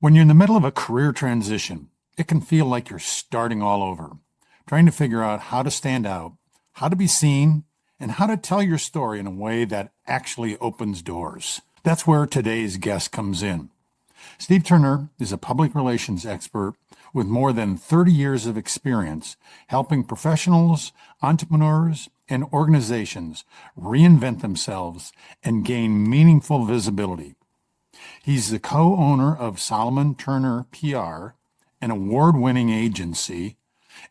When you're in the middle of a career transition, it can feel like you're starting all over, trying to figure out how to stand out, how to be seen, and how to tell your story in a way that actually opens doors. That's where today's guest comes in. Steve Turner is a public relations expert with more than 30 years of experience helping professionals, entrepreneurs, and organizations reinvent themselves and gain meaningful visibility. He's the co-owner of Solomon Turner PR, an award-winning agency,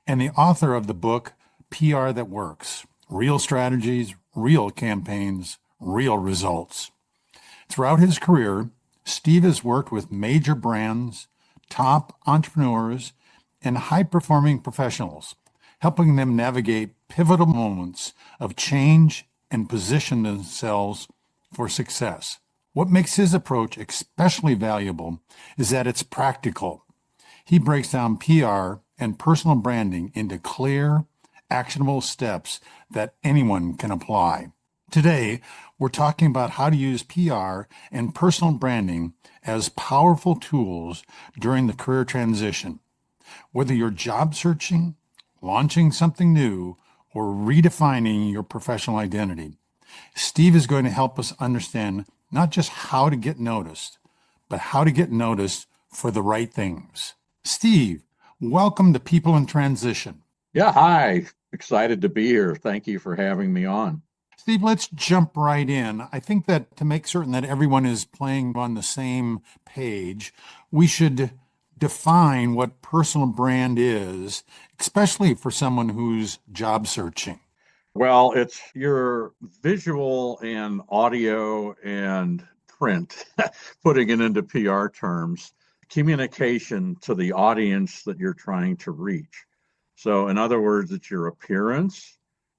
and the author of the book PR That Works: Real Strategies, Real Campaigns, Real Results. Throughout his career, Steve has worked with major brands, top entrepreneurs, and high-performing professionals, helping them navigate pivotal moments of change and position themselves for success. What makes his approach especially valuable is that it's practical. He breaks down PR and personal branding into clear, actionable steps that anyone can apply. Today, we're talking about how to use PR and personal branding as powerful tools during the career transition. Whether you're job searching, launching something new, or redefining your professional identity, Steve is going to help us understand not just how to get noticed, but how to get noticed for the right things. Steve, welcome to People in Transition. Yeah, hi. Excited to be here. Thank you for having me on. Steve, let's jump right in. I think that to make certain that everyone is playing on the same page, we should define what personal brand is, especially for someone who's job searching. Well, it's your visual and audio and print, putting it into PR terms, communication to the audience that you're trying to reach. So in other words, it's your appearance,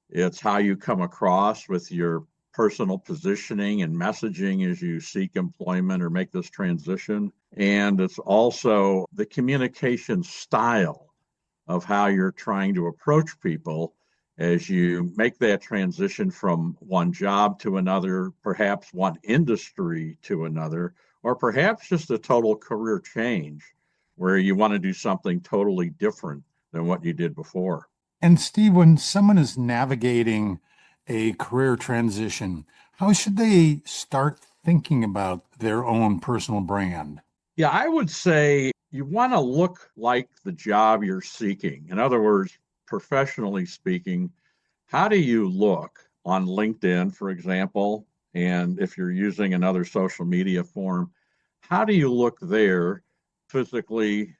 it's how you come across with your personal positioning and messaging as you seek employment or make this transition. And it's also the communication style of how you're trying to approach people as you make that transition from one job to another, perhaps one industry to another, or perhaps just a total career change where you want to do something totally different than what you did before. And Steve, when someone is navigating a career transition, how should they start thinking about their own personal brand? Yeah, I would say you want to look like the job you're seeking. In other words, professionally speaking, how do you look on LinkedIn, for example? And if you're using another social media form, how do you look there physically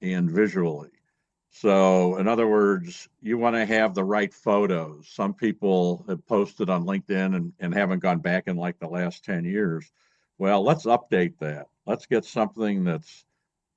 and visually? So, in other words, you want to have the right photos. Some people have posted on LinkedIn and haven't gone back in like the last 10 years. Well, let's update that. Let's get something that's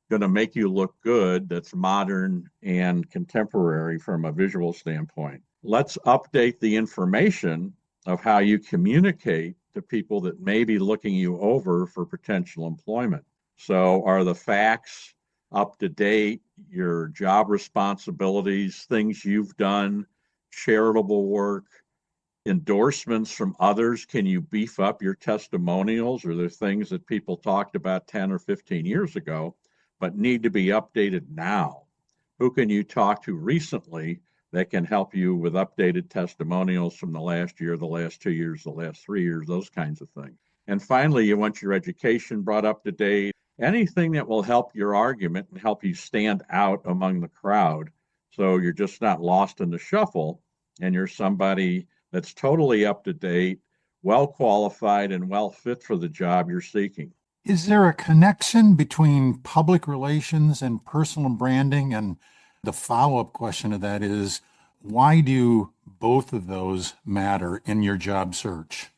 going to make you look good, that's modern and contemporary from a visual standpoint. Let's update the information of how you communicate to people that may be looking you over for potential employment. So are the facts up to date, your job responsibilities, things you've done, charitable work, endorsements from others? Can you beef up your testimonials? Are there things that people talked about 10 or 15 years ago but need to be updated now? Who can you talk to recently that can help you with updated testimonials from the last year, the last 2 years, the last 3 years, those kinds of things? And finally, you want your education brought up to date, anything that will help your argument and help you stand out among the crowd so you're just not lost in the shuffle and you're somebody that's totally up to date, well qualified, and well fit for the job you're seeking. Is there a connection between public relations and personal branding? And the follow-up question to that is, why do both of those matter in your job search?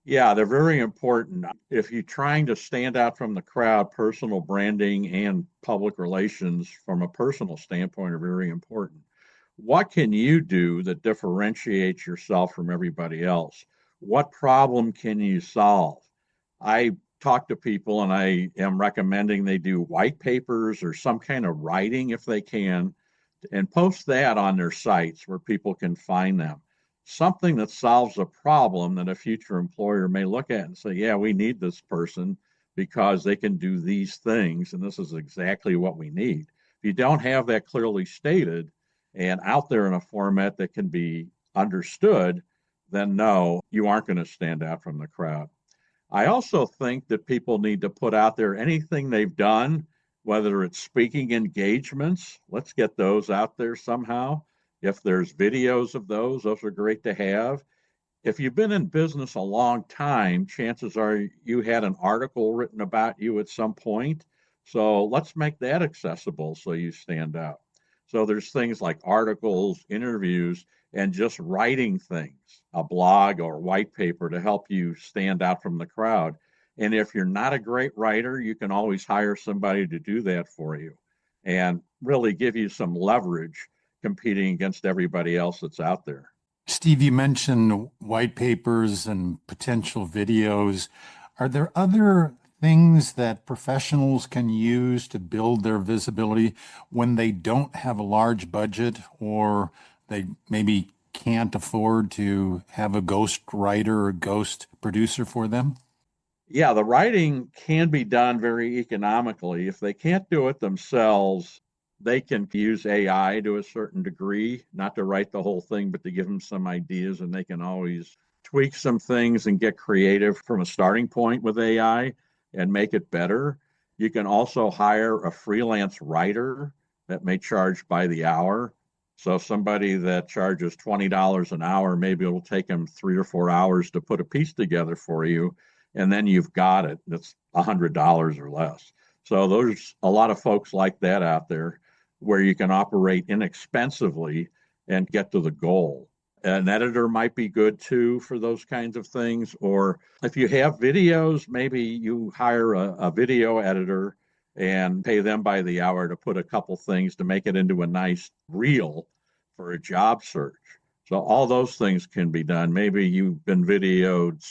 Yeah, they're very important. If you're trying to stand out from the crowd, personal branding and public relations from a personal standpoint are very important. What can you do that differentiates yourself from everybody else? What problem can you solve? I talk to people and I am recommending they do white papers or some kind of writing if they can, and post that on their sites where people can find them. Something that solves a problem that a future employer may look at and say, yeah, we need this person because they can do these things, and this is exactly what we need. If you don't have that clearly stated and out there in a format that can be understood, then no, you aren't going to stand out from the crowd. I also think that people need to put out there anything they've done, whether it's speaking engagements, let's get those out there somehow. If there's videos of those are great to have. If you've been in business a long time, chances are you had an article written about you at some point. So let's make that accessible so you stand out. So there's things like articles, interviews, and just writing things, a blog or white paper to help you stand out from the crowd. And if you're not a great writer, you can always hire somebody to do that for you and really give you some leverage competing against everybody else that's out there. Steve, you mentioned white papers and potential videos. Are there other things that professionals can use to build their visibility when they don't have a large budget or they maybe can't afford to have a ghost writer or ghost producer for them? Yeah, the writing can be done very economically. If they can't do it themselves, they can use AI to a certain degree, not to write the whole thing, but to give them some ideas, and they can always tweak some things and get creative from a starting point with AI and make it better. You can also hire a freelance writer that may charge by the hour. So somebody that charges $20 an hour, maybe it'll take them 3 or 4 hours to put a piece together for you, and then you've got it. That's $100 or less. So there's a lot of folks like that out there where you can operate inexpensively and get to the goal. An editor might be good too for those kinds of things. Or if you have videos, maybe you hire a video editor and pay them by the hour to put a couple things to make it into a nice reel for a job search. So all those things can be done. Maybe you've been videoed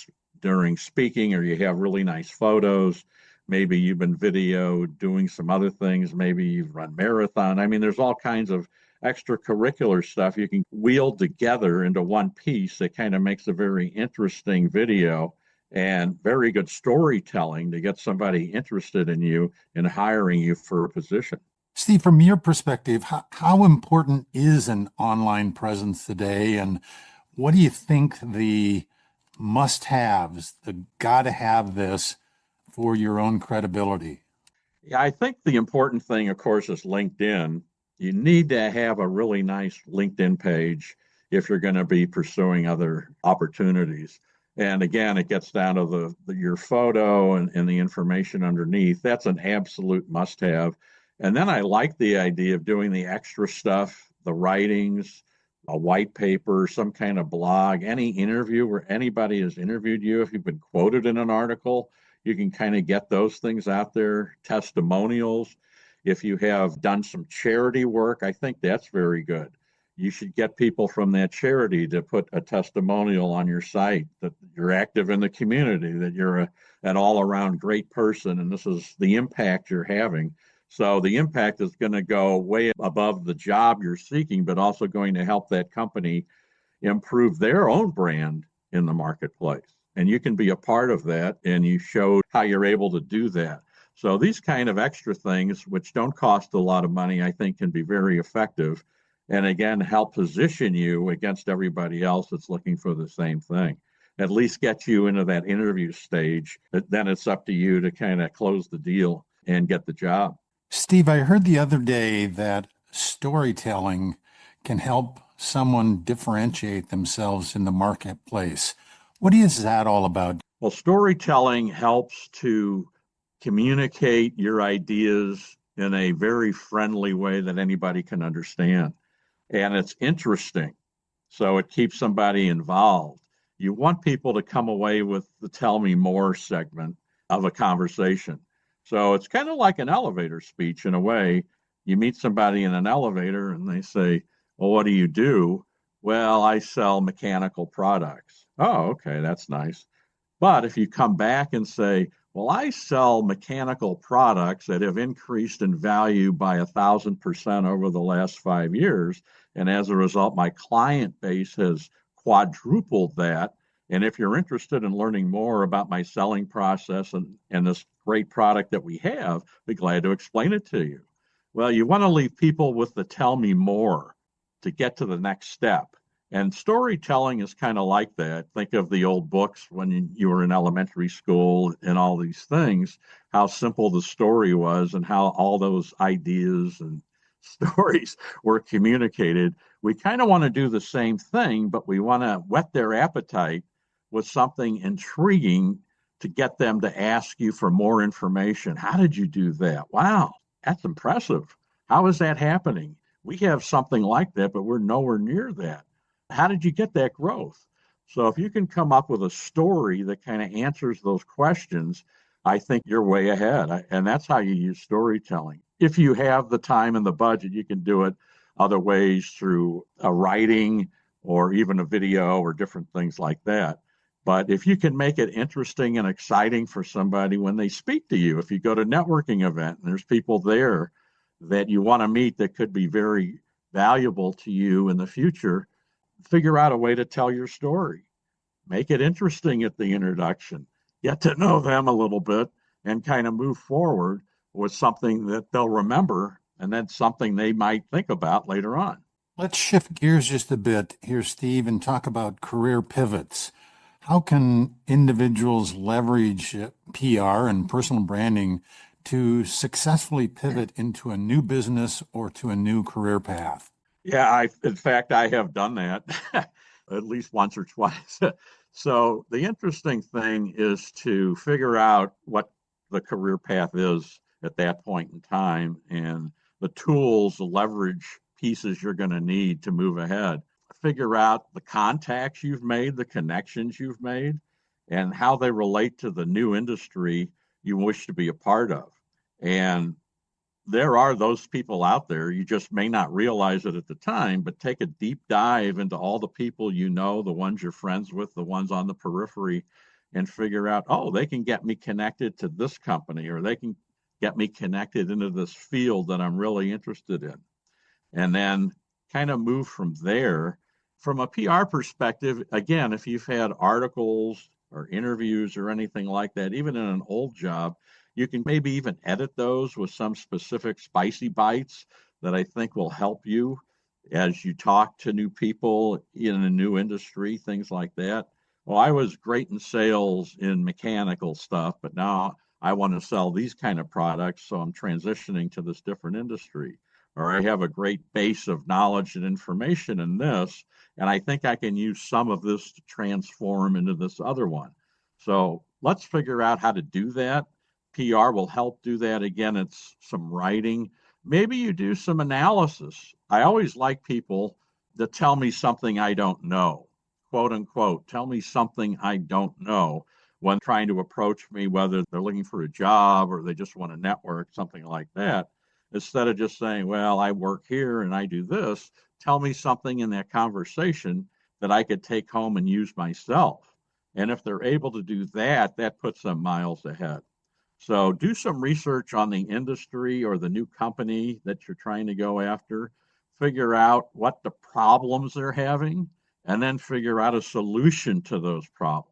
during speaking, or you have really nice photos. Maybe you've been videoed doing some other things. Maybe you've run marathon. I mean, there's all kinds of extracurricular stuff you can wield together into one piece that kind of makes a very interesting video and very good storytelling to get somebody interested in you and hiring you for a position. Steve, from your perspective, how important is an online presence today? And what do you think the must-haves, the gotta have this for your own credibility? Yeah, I think the important thing, of course, is LinkedIn. You need to have a really nice LinkedIn page if you're going to be pursuing other opportunities. And again, it gets down to your photo and the information underneath. That's an absolute must-have. And then I like the idea of doing the extra stuff, the writings, a white paper, some kind of blog, any interview where anybody has interviewed you. If you've been quoted in an article, you can kind of get those things out there, testimonials. If you have done some charity work, I think that's very good. You should get people from that charity to put a testimonial on your site that you're active in the community, that you're an all-around great person, and this is the impact you're having. So the impact is going to go way above the job you're seeking, but also going to help that company improve their own brand in the marketplace. And you can be a part of that, and you show how you're able to do that. So these kind of extra things, which don't cost a lot of money, I think can be very effective. And again, help position you against everybody else that's looking for the same thing. At least get you into that interview stage. Then it's up to you to kind of close the deal and get the job. Steve, I heard the other day that storytelling can help someone differentiate themselves in the marketplace. What is that all about? Well, storytelling helps to communicate your ideas in a very friendly way that anybody can understand. And it's interesting. So it keeps somebody involved. You want people to come away with the tell me more segment of a conversation. So it's kind of like an elevator speech in a way. You meet somebody in an elevator and they say, well, what do you do? Well, I sell mechanical products. Oh, okay, that's nice. But if you come back and say, well, I sell mechanical products that have increased in value by 1,000% over the last 5 years, and as a result, my client base has quadrupled that, And if you're interested in learning more about my selling process and this great product that we have, be glad to explain it to you. Well, you want to leave people with the tell me more to get to the next step. And storytelling is kind of like that. Think of the old books when you were in elementary school and all these things, how simple the story was and how all those ideas and stories were communicated. We kind of want to do the same thing, but we want to whet their appetite with something intriguing to get them to ask you for more information. How did you do that? Wow, that's impressive. How is that happening? We have something like that, but we're nowhere near that. How did you get that growth? So if you can come up with a story that kind of answers those questions, I think you're way ahead. And that's how you use storytelling. If you have the time and the budget, you can do it other ways through a writing or even a video or different things like that. But if you can make it interesting and exciting for somebody when they speak to you, if you go to a networking event and there's people there that you want to meet that could be very valuable to you in the future, figure out a way to tell your story. Make it interesting at the introduction. Get to know them a little bit and kind of move forward with something that they'll remember and then something they might think about later on. Let's shift gears just a bit here, Steve, and talk about career pivots. How can individuals leverage PR and personal branding to successfully pivot into a new business or to a new career path? Yeah, in fact, I have done that at least once or twice. So the interesting thing is to figure out what the career path is at that point in time and the tools, the leverage pieces you're going to need to move ahead. Figure out the contacts you've made, the connections you've made, and how they relate to the new industry you wish to be a part of. And there are those people out there. You just may not realize it at the time, but take a deep dive into all the people you know, the ones you're friends with, the ones on the periphery, and figure out, oh, they can get me connected to this company, or they can get me connected into this field that I'm really interested in. And then kind of move from there. From a PR perspective, again, if you've had articles or interviews or anything like that, even in an old job, you can maybe even edit those with some specific spicy bites that I think will help you as you talk to new people in a new industry, things like that. Well, I was great in sales in mechanical stuff, but now I want to sell these kind of products, so I'm transitioning to this different industry. Or I have a great base of knowledge and information in this, and I think I can use some of this to transform into this other one. So let's figure out how to do that. PR will help do that. Again, it's some writing. Maybe you do some analysis. I always like people that tell me something I don't know, quote unquote, tell me something I don't know when trying to approach me, whether they're looking for a job or they just want to network, something like that. Instead of just saying, well, I work here and I do this, tell me something in that conversation that I could take home and use myself. And if they're able to do that, that puts them miles ahead. So do some research on the industry or the new company that you're trying to go after. Figure out what the problems they're having, and then figure out a solution to those problems.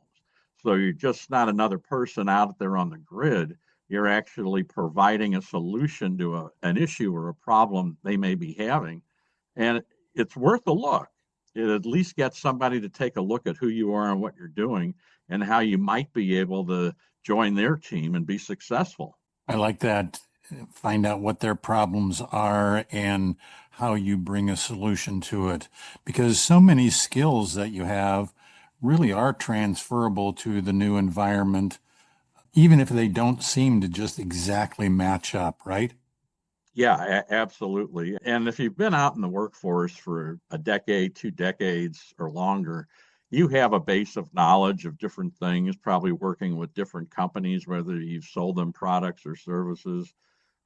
So you're just not another person out there on the grid. You're actually providing a solution to an issue or a problem they may be having. And it's worth a look. It at least gets somebody to take a look at who you are and what you're doing and how you might be able to join their team and be successful. I like that. Find out what their problems are and how you bring a solution to it. Because so many skills that you have really are transferable to the new environment, even if they don't seem to just exactly match up, right? Yeah, absolutely. And if you've been out in the workforce for a decade, 2 decades, or longer, you have a base of knowledge of different things, probably working with different companies, whether you've sold them products or services,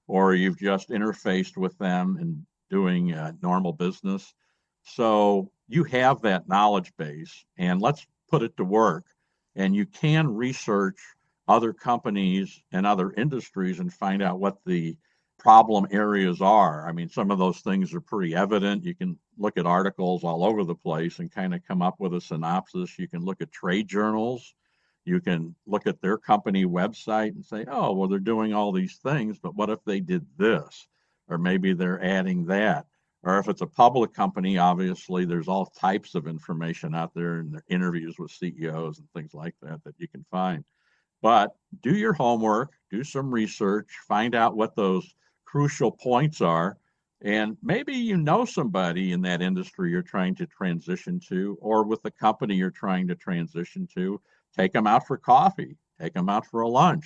or you've just interfaced with them and doing normal business. So you have that knowledge base, and let's put it to work. And you can research other companies and other industries and find out what the problem areas are. I mean, some of those things are pretty evident. You can look at articles all over the place and kind of come up with a synopsis. You can look at trade journals. You can look at their company website and say, oh, well, they're doing all these things, but what if they did this? Or maybe they're adding that. Or if it's a public company, obviously there's all types of information out there and interviews with CEOs and things like that that you can find. But do your homework, do some research, find out what those crucial points are. And maybe you know somebody in that industry you're trying to transition to, or with the company you're trying to transition to. Take them out for coffee, take them out for a lunch,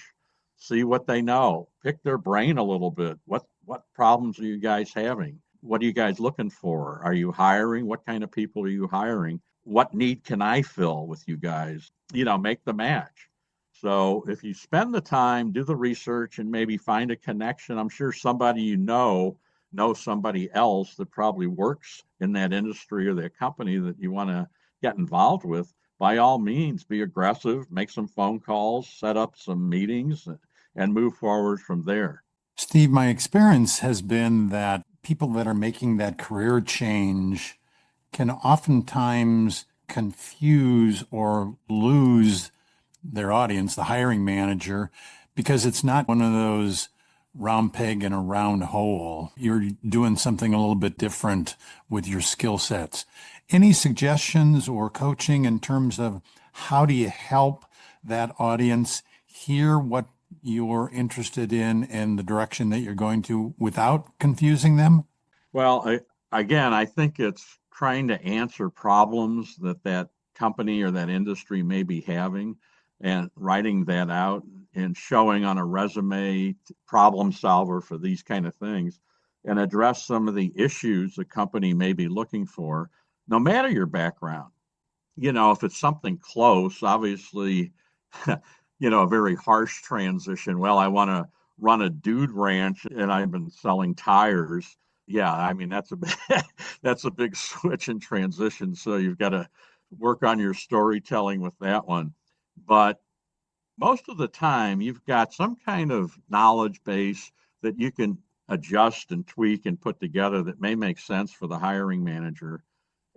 see what they know, pick their brain a little bit. What problems are you guys having? What are you guys looking for? Are you hiring? What kind of people are you hiring? What need can I fill with you guys? Make the match. So if you spend the time, do the research, and maybe find a connection, I'm sure somebody knows somebody else that probably works in that industry or that company that you want to get involved with. By all means, be aggressive, make some phone calls, set up some meetings, and move forward from there. Steve, my experience has been that people that are making that career change can oftentimes confuse or lose their audience, the hiring manager, because it's not one of those round peg in a round hole. You're doing something a little bit different with your skill sets. Any suggestions or coaching in terms of how do you help that audience hear what you're interested in and the direction that you're going to without confusing them? Well, again, I think it's trying to answer problems that company or that industry may be having and writing that out and showing on a resume problem solver for these kind of things and address some of the issues the company may be looking for, no matter your background. If it's something close, obviously, a very harsh transition. Well, I want to run a dude ranch and I've been selling tires. Yeah, I mean that's a big switch and transition. So you've got to work on your storytelling with that one. But most of the time, you've got some kind of knowledge base that you can adjust and tweak and put together that may make sense for the hiring manager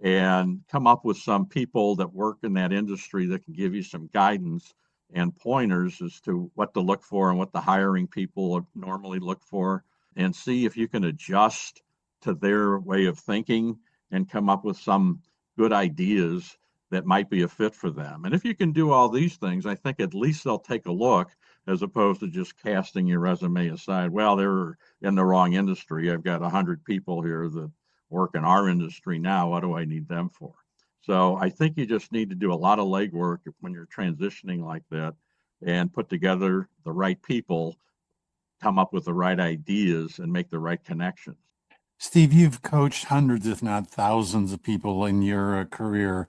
and come up with some people that work in that industry that can give you some guidance and pointers as to what to look for and what the hiring people normally look for, and see if you can adjust to their way of thinking and come up with some good ideas that might be a fit for them. And if you can do all these things, I think at least they'll take a look as opposed to just casting your resume aside. Well, they're in the wrong industry. I've got 100 people here that work in our industry now. What do I need them for? So I think you just need to do a lot of legwork when you're transitioning like that and put together the right people, come up with the right ideas, and make the right connections. Steve, you've coached hundreds, if not thousands, of people in your career.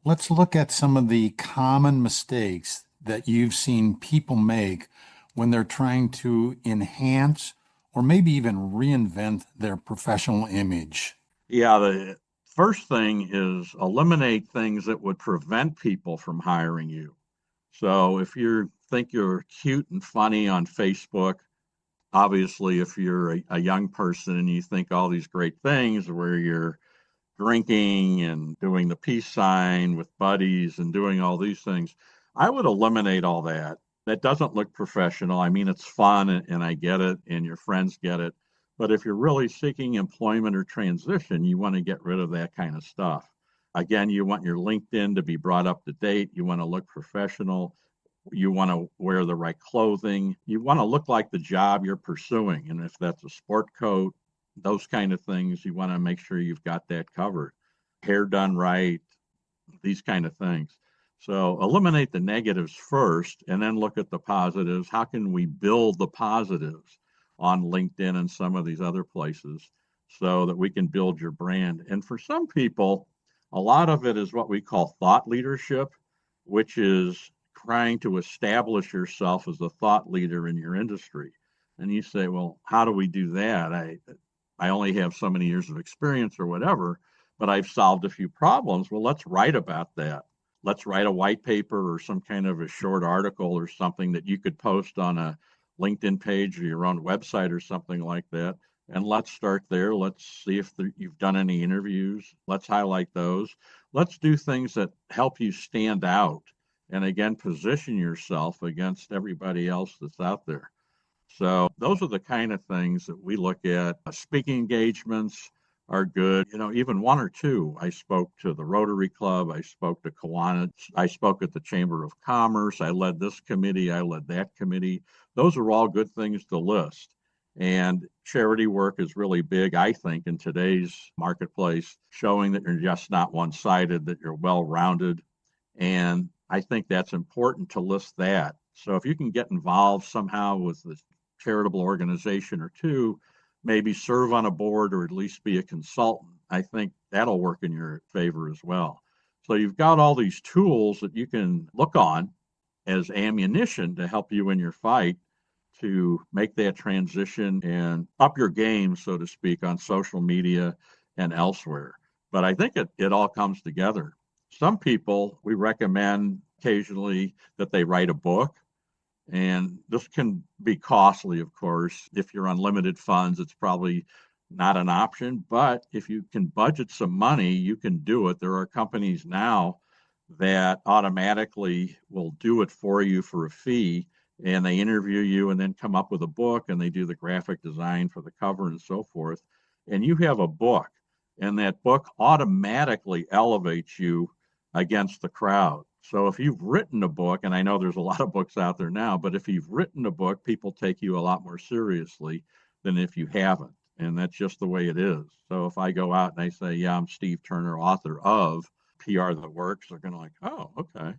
Let's look at some of the common mistakes that you've seen people make when they're trying to enhance or maybe even reinvent their professional image. Yeah, the first thing is eliminate things that would prevent people from hiring you. So if you think you're cute and funny on Facebook, obviously if you're a young person and you think all these great things where you're drinking and doing the peace sign with buddies and doing all these things, I would eliminate all that. That doesn't look professional. I mean, it's fun and I get it and your friends get it. But if you're really seeking employment or transition, you want to get rid of that kind of stuff. Again, you want your LinkedIn to be brought up to date. You want to look professional. You want to wear the right clothing. You want to look like the job you're pursuing. And if that's a sport coat, those kind of things, you want to make sure you've got that covered. Hair done right, these kind of things. So eliminate the negatives first and then look at the positives. How can we build the positives on LinkedIn and some of these other places so that we can build your brand? And for some people, a lot of it is what we call thought leadership, which is trying to establish yourself as a thought leader in your industry. And you say, well, how do we do that? I only have so many years of experience or whatever, but I've solved a few problems. Well, let's write about that. Let's write a white paper or some kind of a short article or something that you could post on a LinkedIn page or your own website or something like that. And let's start there. Let's see if you've done any interviews. Let's highlight those. Let's do things that help you stand out. And again, position yourself against everybody else that's out there. So those are the kind of things that we look at. Speaking engagements are good. Even one or two. I spoke to the Rotary Club. I spoke to Kiwanis. I spoke at the Chamber of Commerce. I led this committee. I led that committee. Those are all good things to list. And charity work is really big, I think, in today's marketplace, showing that you're just not one-sided, that you're well-rounded. And I think that's important to list that. So if you can get involved somehow with this charitable organization or two, maybe serve on a board or at least be a consultant, I think that'll work in your favor as well. So you've got all these tools that you can look on as ammunition to help you in your fight to make that transition and up your game, so to speak, on social media and elsewhere. But I think it all comes together. Some people, we recommend occasionally that they write a book. And this can be costly, of course. If you're on limited funds, it's probably not an option. But if you can budget some money, you can do it. There are companies now that automatically will do it for you for a fee, and they interview you and then come up with a book, and they do the graphic design for the cover and so forth. And you have a book, and that book automatically elevates you against the crowd. So if you've written a book, and I know there's a lot of books out there now, but if you've written a book, people take you a lot more seriously than if you haven't. And that's just the way it is. So if I go out and I say, yeah, I'm Steve Turner, author of PR That Works, they're going to like, oh, okay.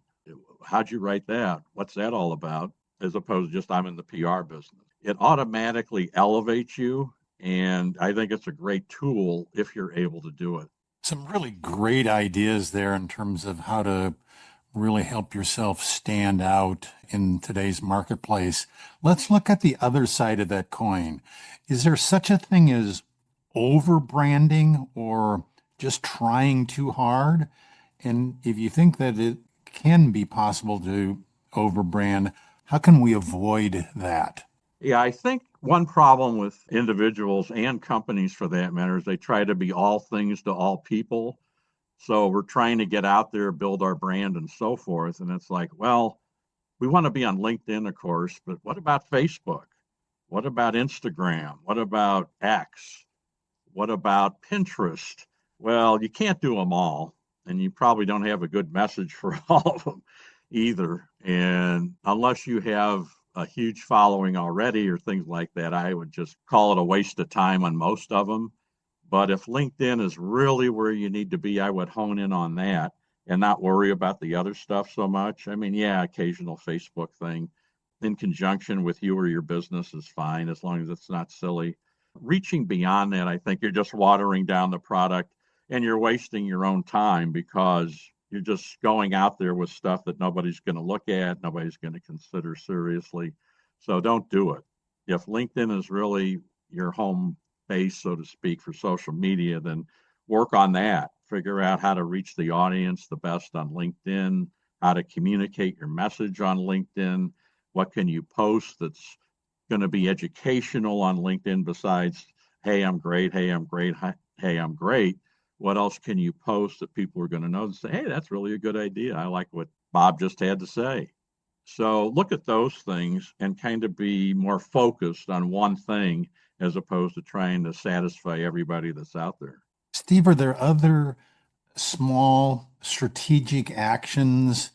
How'd you write that? What's that all about? As opposed to just I'm in the PR business. It automatically elevates you. And I think it's a great tool if you're able to do it. Some really great ideas there in terms of how to really help yourself stand out in today's marketplace. Let's look at the other side of that coin. Is there such a thing as over branding or just trying too hard? And if you think that it can be possible to overbrand, how can we avoid that? Yeah, I think one problem with individuals and companies for that matter is they try to be all things to all people. So we're trying to get out there, build our brand and so forth. And it's like, well, we want to be on LinkedIn, of course, but what about Facebook? What about Instagram? What about X? What about Pinterest? Well, you can't do them all, and you probably don't have a good message for all of them either. And unless you have a huge following already or things like that, I would just call it a waste of time on most of them. But if LinkedIn is really where you need to be, I would hone in on that and not worry about the other stuff so much. I mean, yeah, occasional Facebook thing in conjunction with you or your business is fine as long as it's not silly. Reaching beyond that, I think you're just watering down the product and you're wasting your own time because you're just going out there with stuff that nobody's going to look at, nobody's going to consider seriously. So don't do it. If LinkedIn is really your home base, so to speak, for social media, then work on that. Figure out how to reach the audience the best on LinkedIn, how to communicate your message on LinkedIn. What can you post that's going to be educational on LinkedIn besides, hey, I'm great, hey, I'm great, hey, I'm great. What else can you post that people are going to know and say, hey, that's really a good idea. I like what Bob just had to say. So look at those things and kind of be more focused on one thing as opposed to trying to satisfy everybody that's out there. Steve, are there other small strategic actions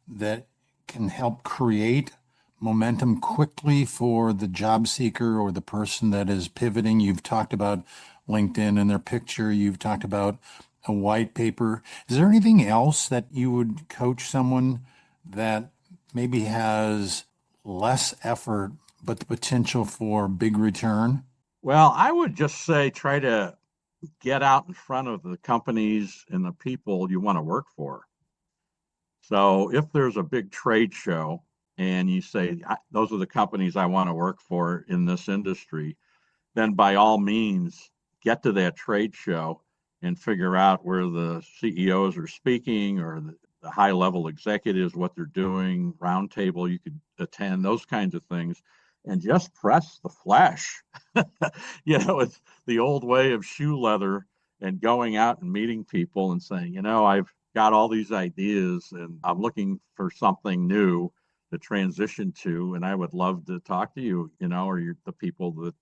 that can help create momentum quickly for the job seeker or the person that is pivoting? You've talked about LinkedIn and their picture. You've talked about a white paper. Is there anything else that you would coach someone that maybe has less effort but the potential for big return? Well, I would just say try to get out in front of the companies and the people you want to work for. So if there's a big trade show and you say, those are the companies I want to work for in this industry, then by all means, get to that trade show and figure out where the CEOs are speaking or the high level executives, what they're doing, roundtable you could attend, those kinds of things, and just press the flesh. It's the old way of shoe leather and going out and meeting people and saying, I've got all these ideas and I'm looking for something new to transition to, and I would love to talk to you, or you're the people that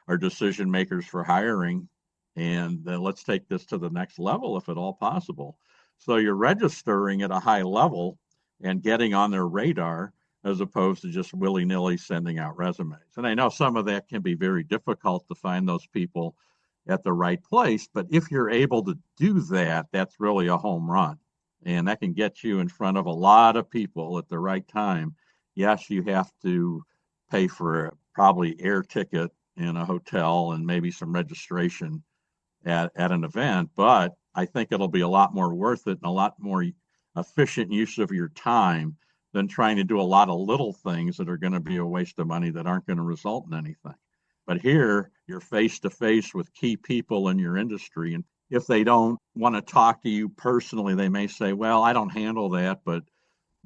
are decision makers for hiring, and let's take this to the next level if at all possible. So you're registering at a high level and getting on their radar as opposed to just willy-nilly sending out resumes. And I know some of that can be very difficult to find those people at the right place, but if you're able to do that, that's really a home run. And that can get you in front of a lot of people at the right time. Yes, you have to pay for probably air ticket in a hotel and maybe some registration at an event, but I think it'll be a lot more worth it and a lot more efficient use of your time than trying to do a lot of little things that are going to be a waste of money that aren't going to result in anything. But here, you're face to face with key people in your industry. And if they don't want to talk to you personally, they may say, well, I don't handle that, but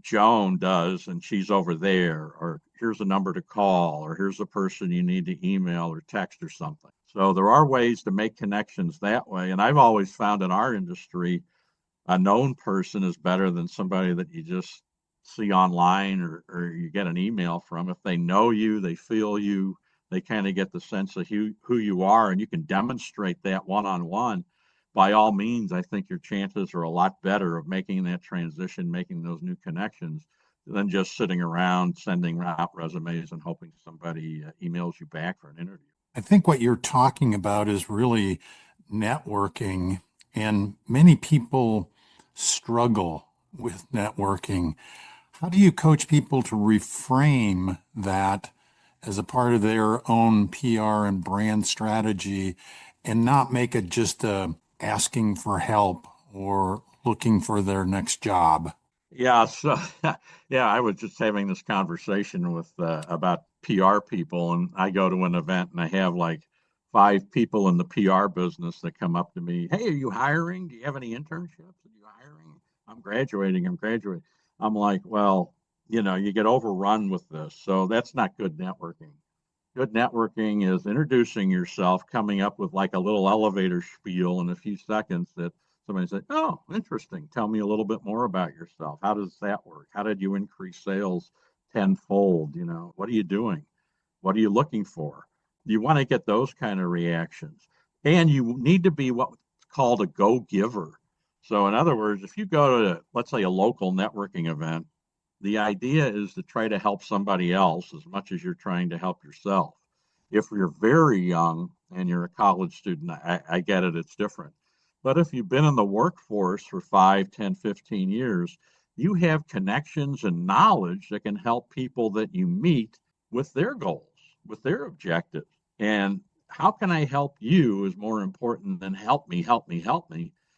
Joan does, and she's over there, or here's a number to call, or here's a person you need to email or text or something. So there are ways to make connections that way. And I've always found in our industry, a known person is better than somebody that you just see online or you get an email from. If they know you, they feel you, they kind of get the sense of who you are, and you can demonstrate that one-on-one. By all means, I think your chances are a lot better of making that transition, making those new connections, than just sitting around sending out resumes and hoping somebody emails you back for an interview. I think what you're talking about is really networking, and many people struggle with networking. How do you coach people to reframe that as a part of their own PR and brand strategy and not make it just asking for help or looking for their next job? Yeah, so yeah, I was just having this conversation with about PR people, and I go to an event and I have like 5 people in the PR business that come up to me. Hey, are you hiring? Do you have any internships? Are you hiring? I'm graduating. I'm graduating. I'm like, well, you get overrun with this, so that's not good networking. Good networking is introducing yourself, coming up with like a little elevator spiel in a few seconds that somebody said, oh, interesting. Tell me a little bit more about yourself. How does that work? How did you increase sales tenfold? What are you doing? What are you looking for? You want to get those kind of reactions. And you need to be what's called a go-giver. So in other words, if you go to, let's say, a local networking event, the idea is to try to help somebody else as much as you're trying to help yourself. If you're very young and you're a college student, I get it, it's different. But if you've been in the workforce for 5, 10, 15 years, you have connections and knowledge that can help people that you meet with their goals, with their objectives. And how can I help you is more important than help me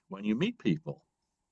when you meet people.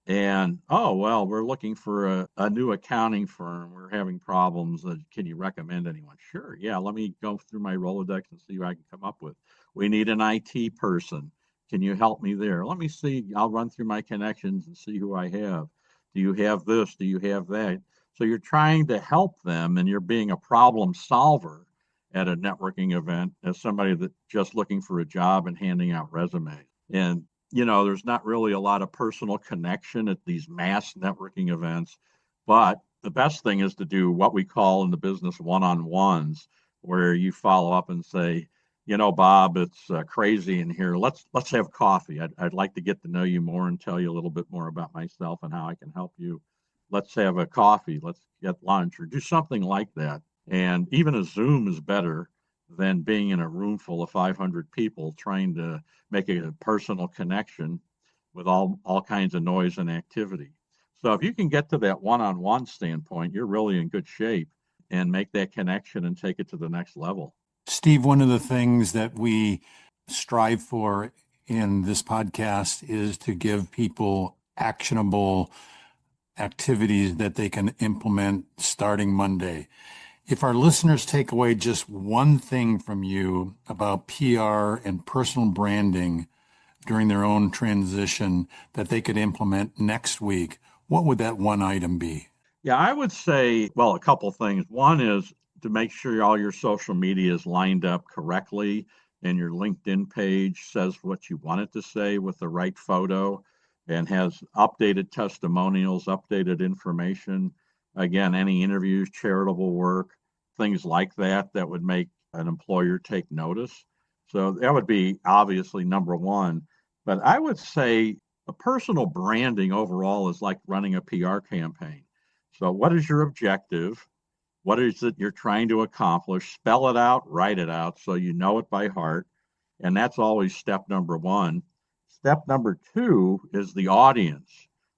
And, oh, well, we're looking for a new accounting firm. We're having problems. Can you recommend anyone? Sure. Yeah, let me go through my Rolodex and see what I can come up with. We need an IT person. Can you help me there? Let me see. I'll run through my connections and see who I have. Do you have this? Do you have that? So you're trying to help them, and you're being a problem solver at a networking event as somebody that's just looking for a job and handing out resumes. And there's not really a lot of personal connection at these mass networking events, but the best thing is to do what we call in the business one-on-ones, where you follow up and say, Bob, it's crazy in here. Let's have coffee. I'd like to get to know you more and tell you a little bit more about myself and how I can help you. Let's have a coffee. Let's get lunch or do something like that. And even a Zoom is better than being in a room full of 500 people trying to make a personal connection with all kinds of noise and activity. So if you can get to that one-on-one standpoint, you're really in good shape and make that connection and take it to the next level. Steve, one of the things that we strive for in this podcast is to give people actionable activities that they can implement starting Monday. If our listeners take away just one thing from you about PR and personal branding during their own transition that they could implement next week, what would that one item be? Yeah, I would say, well, a couple things. One is to make sure all your social media is lined up correctly and your LinkedIn page says what you want it to say with the right photo and has updated testimonials, updated information. Again, any interviews, charitable work, things like that that would make an employer take notice. So that would be obviously number one. But I would say a personal branding overall is like running a PR campaign. So, what is your objective? What is it you're trying to accomplish? Spell it out, write it out so you know it by heart. And that's always step number one. Step number two is the audience.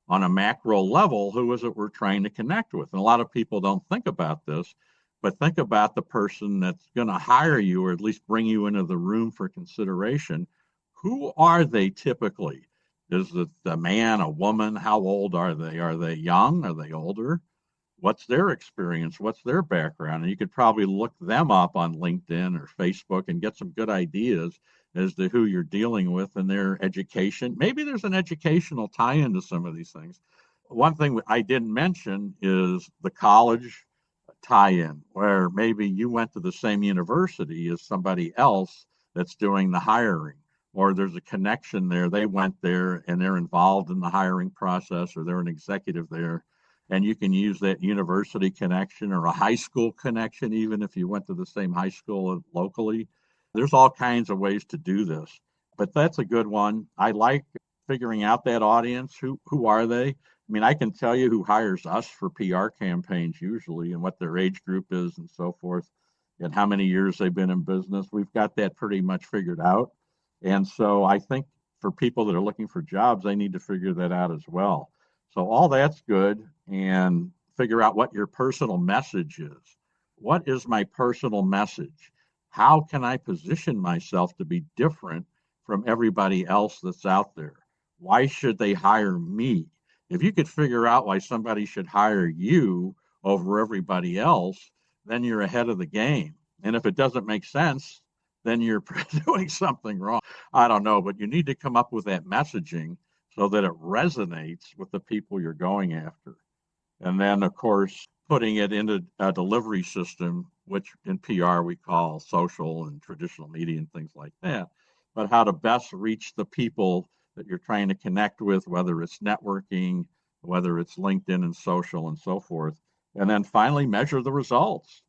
On a macro level, who is it we're trying to connect with? And a lot of people don't think about this, but think about the person that's going to hire you or at least bring you into the room for consideration. Who are they typically? Is it a man, a woman? How old are they? Are they young? Are they older? What's their experience? What's their background? And you could probably look them up on LinkedIn or Facebook and get some good ideas as to who you're dealing with and their education. Maybe there's an educational tie into some of these things. One thing I didn't mention is the college tie-in, where maybe you went to the same university as somebody else that's doing the hiring, or there's a connection there. They went there and they're involved in the hiring process, or they're an executive there. And you can use that university connection or a high school connection, even if you went to the same high school locally. There's all kinds of ways to do this, but that's a good one. I like figuring out that audience. Who are they? I mean, I can tell you who hires us for PR campaigns usually and what their age group is and so forth and how many years they've been in business. We've got that pretty much figured out. And so I think for people that are looking for jobs, they need to figure that out as well. So all that's good, and figure out what your personal message is. What is my personal message? How can I position myself to be different from everybody else that's out there? Why should they hire me? If you could figure out why somebody should hire you over everybody else, then you're ahead of the game. And if it doesn't make sense, then you're doing something wrong. I don't know, but you need to come up with that messaging so that it resonates with the people you're going after. And then, of course, putting it into a delivery system, which in PR we call social and traditional media and things like that, but how to best reach the people that you're trying to connect with, whether it's networking, whether it's LinkedIn and social and so forth. And then finally, measure the results.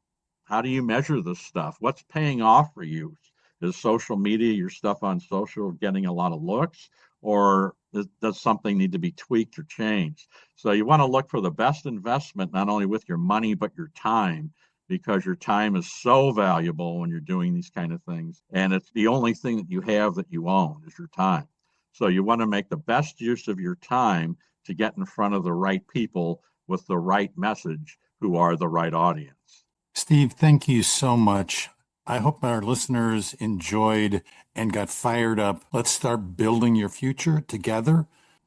How do you measure this stuff? What's paying off for you? Is social media, your stuff on social, getting a lot of looks, or does something need to be tweaked or changed? So you want to look for the best investment, not only with your money, but your time, because your time is so valuable when you're doing these kind of things. And it's the only thing that you have that you own is your time. So you want to make the best use of your time to get in front of the right people with the right message who are the right audience. Steve, thank you so much. I hope our listeners enjoyed and got fired up. Let's start building your future together.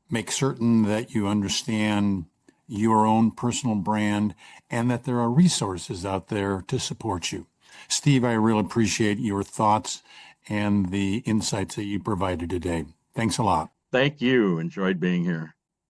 Make certain that you understand your own personal brand and that there are resources out there to support you. Steve, I really appreciate your thoughts and the insights that you provided today. Thanks a lot. Thank you. Enjoyed being here.